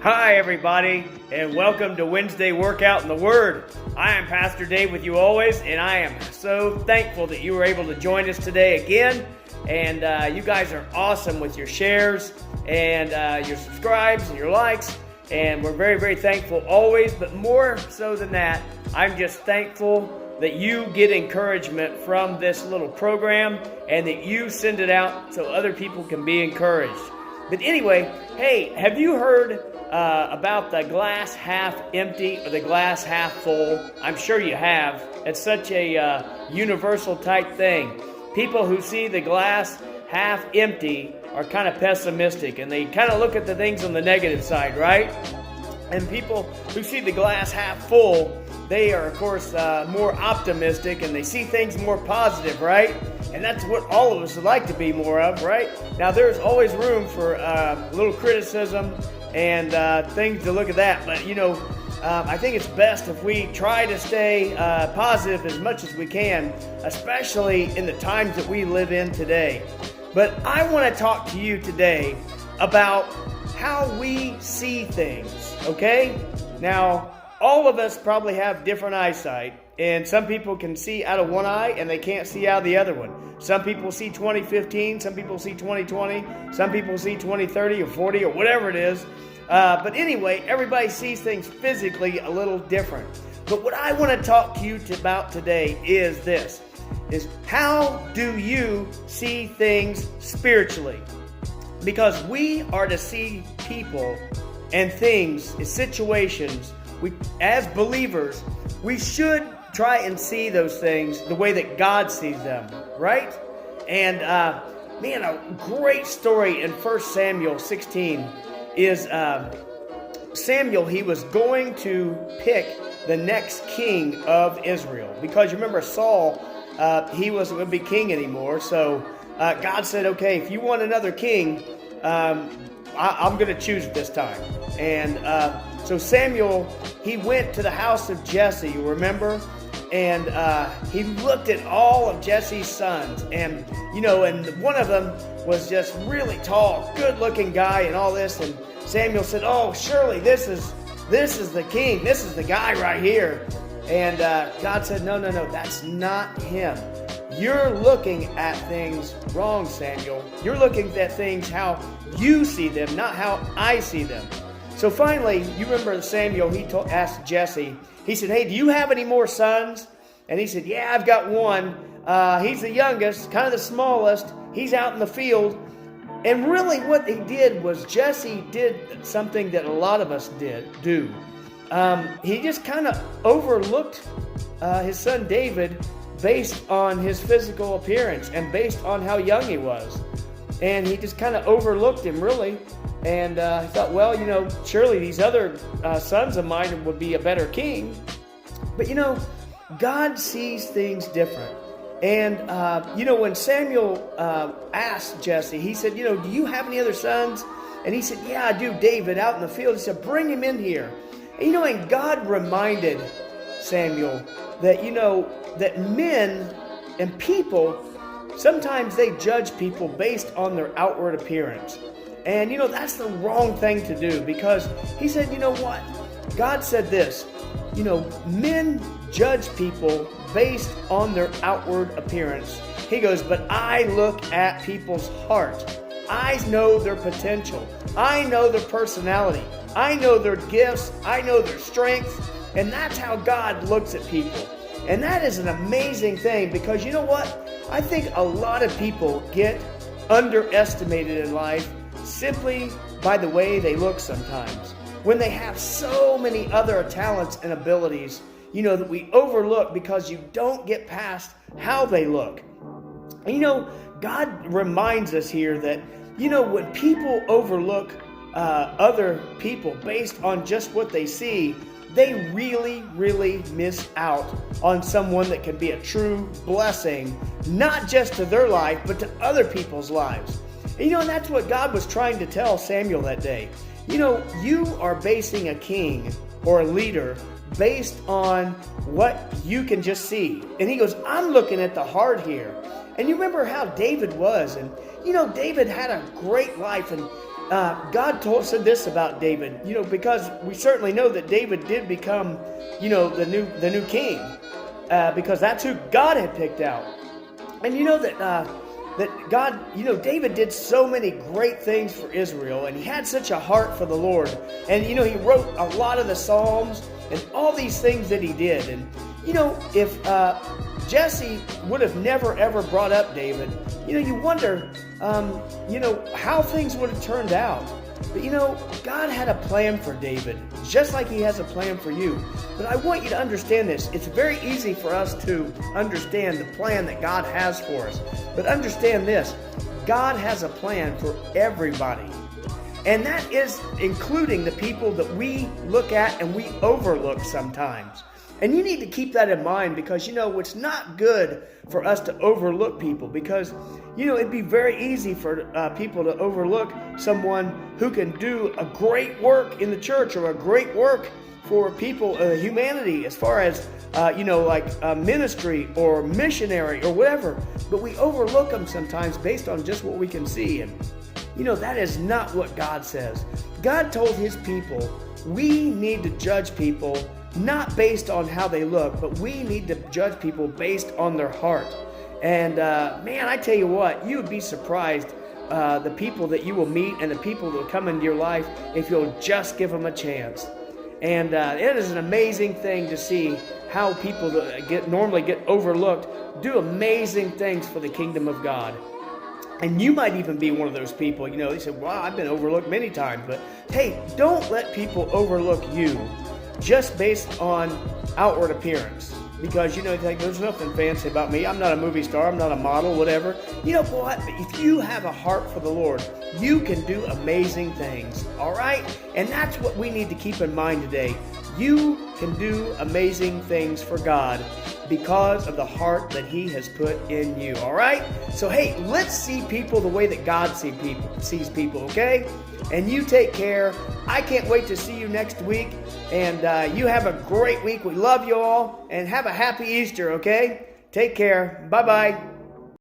Hi, everybody, and welcome to Wednesday Workout in the Word. I am Pastor Dave with you always, and I am so thankful that you were able to join us today again. And you guys are awesome with your shares and your subscribes and your likes, and we're very, very thankful always. But more so than that, I'm just thankful that you get encouragement from this little program and that you send it out so other people can be encouraged. But anyway, hey, have you heard about the glass half empty or the glass half full? I'm sure you have. It's such a universal type thing. People who see the glass half empty are kind of pessimistic and they kind of look at the things on the negative side, right? And people who see the glass half full, they are, of course, more optimistic and they see things more positive, right? And that's what all of us would like to be more of, right? Now, there's always room for a little criticism and things to look at that. But, I think it's best if we try to stay positive as much as we can, especially in the times that we live in today. But I want to talk to you today about how we see things, okay? Now, all of us probably have different eyesight, and some people can see out of one eye and they can't see out of the other one. Some people see 2015, some people see 2020, some people see 2030 or 40 or whatever it is. But anyway, everybody sees things physically a little different. But what I want to talk to you about today is this, is how do you see things spiritually? Because we are to see people and things and situations. We, as believers, we should try and see those things the way that God sees them, right? And a great story in 1 Samuel 16 is Samuel. He was going to pick the next king of Israel because you remember Saul, he wasn't going to be king anymore. So God said, okay, if you want another king, I'm going to choose it this time. And so Samuel, he went to the house of Jesse, you remember? And he looked at all of Jesse's sons. And, and one of them was just really tall, good-looking guy and all this. And Samuel said, oh, surely this is the king. This is the guy right here. And God said, no, that's not him. You're looking at things wrong, Samuel. You're looking at things how you see them, not how I see them. So finally, you remember Samuel, he asked Jesse, he said, hey, do you have any more sons? And he said, yeah, I've got one. He's the youngest, kind of the smallest. He's out in the field. And really what he did was Jesse did something that a lot of us do. He just kind of overlooked his son David based on his physical appearance and based on how young he was. And he just kind of overlooked him, really. And he thought, well, surely these other sons of mine would be a better king. But, God sees things different. And, when Samuel asked Jesse, he said, do you have any other sons? And he said, yeah, I do, David, out in the field. He said, bring him in here. And, and God reminded Samuel that, that men and people, sometimes they judge people based on their outward appearance. And, that's the wrong thing to do because he said, you know what? God said this, men judge people based on their outward appearance. He goes, but I look at people's heart. I know their potential. I know their personality. I know their gifts. I know their strengths. And that's how God looks at people. And that is an amazing thing because you know what? I think a lot of people get underestimated in life simply by the way they look sometimes. When they have so many other talents and abilities, that we overlook because you don't get past how they look. And, God reminds us here that, when people overlook other people based on just what they see, they really, really miss out on someone that can be a true blessing, not just to their life, but to other people's lives. And, and that's what God was trying to tell Samuel that day. You are basing a king or a leader based on what you can just see. And he goes, I'm looking at the heart here. And you remember how David was. And, David had a great life. And said this about David, because we certainly know that David did become, the new king, because that's who God had picked out. And that God, David did so many great things for Israel, and he had such a heart for the Lord. And, he wrote a lot of the Psalms and all these things that he did. And, if Jesse would have never, ever brought up David, you wonder, how things would have turned out. But, God had a plan for David, just like he has a plan for you. But I want you to understand this. It's very easy for us to understand the plan that God has for us. But understand this, God has a plan for everybody. And that is including the people that we look at and we overlook sometimes. And you need to keep that in mind because, it's not good for us to overlook people because, it'd be very easy for people to overlook someone who can do a great work in the church or a great work for people, humanity, as far as, ministry or missionary or whatever. But we overlook them sometimes based on just what we can see. And, that is not what God says. God told his people, we need to judge people not based on how they look, but we need to judge people based on their heart. And man, I tell you what, you would be surprised the people that you will meet and the people that will come into your life if you'll just give them a chance. And it is an amazing thing to see how people that normally get overlooked do amazing things for the kingdom of God. And you might even be one of those people, they say, wow, I've been overlooked many times. But hey, don't let people overlook you just based on outward appearance. Because, you think there's nothing fancy about me. I'm not a movie star. I'm not a model, whatever. You know what? If you have a heart for the Lord, you can do amazing things. All right? And that's what we need to keep in mind today. You can do amazing things for God because of the heart that he has put in you. All right? So, hey, let's see people the way that God sees people, okay? And you take care. I can't wait to see you next week. And you have a great week. We love you all. And have a happy Easter, okay? Take care. Bye-bye.